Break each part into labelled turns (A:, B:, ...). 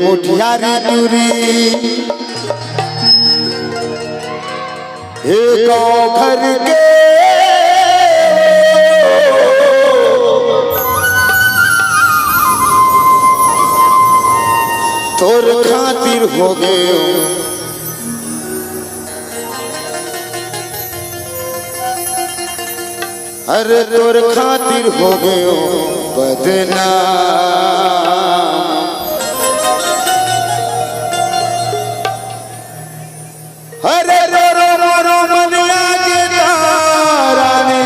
A: मुठियारी टूरी एक घर के तोर खातिर हो गए अरे तोर खातिर हो गए बदनाम अरे रो रो रो रो मनिया के तारानी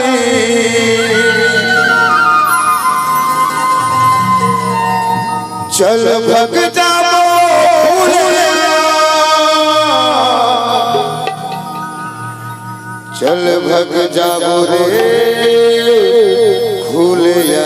A: चल भग जाओ चल भग जाओ रे भूलिया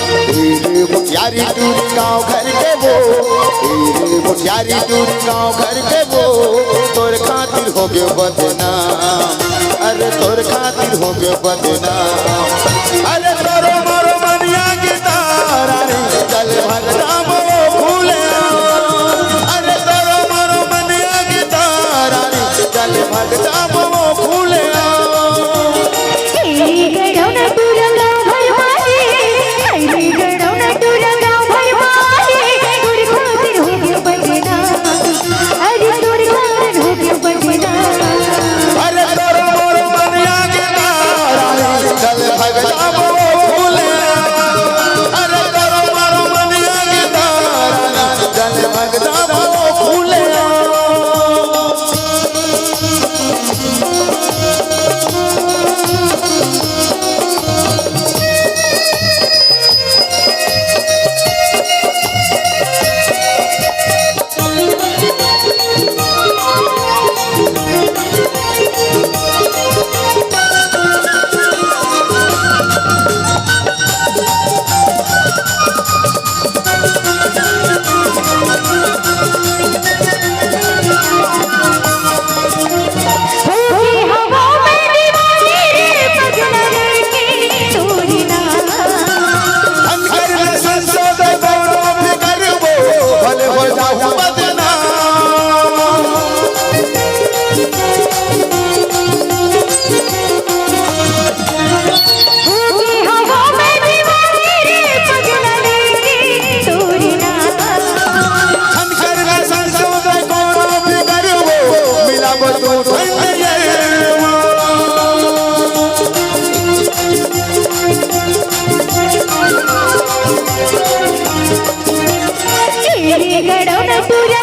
A: मुठियारी टूरी गाँव घर के वो मुठियारी टूरी गाँव घर के वो तोर खातिर हो गए बदनाम अरे तोर खातिर हो गए बदनाम अरे तोरो मोरो मनिया के तारा रे चल भग जाओ भूले अरे तोरो मोरो मनिया के तारा रे चल भग जाओ भूले
B: गड़ौना पूरा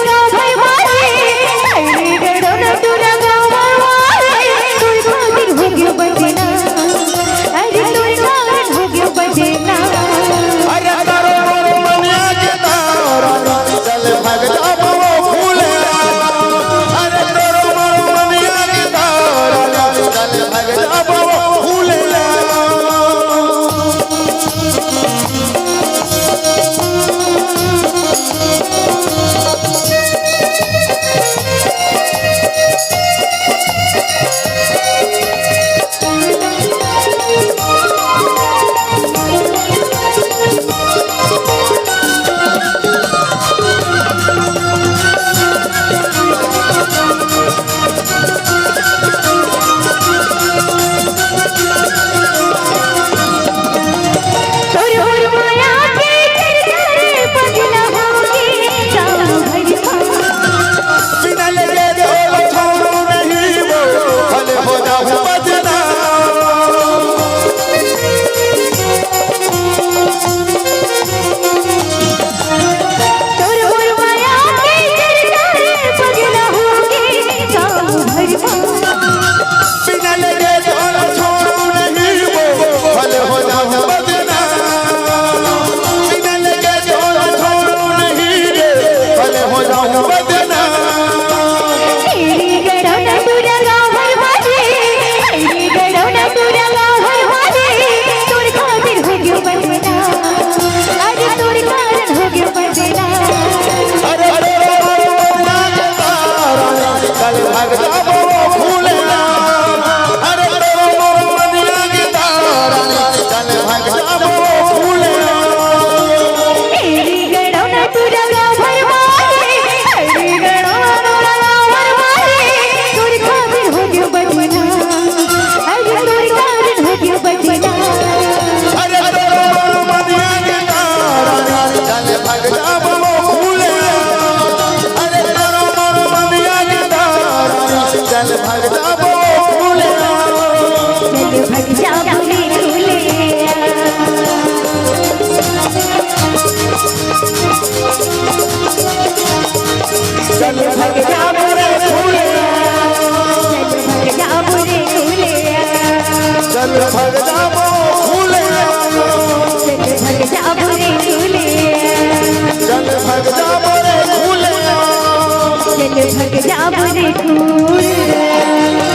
B: देख भग जाब रे खूर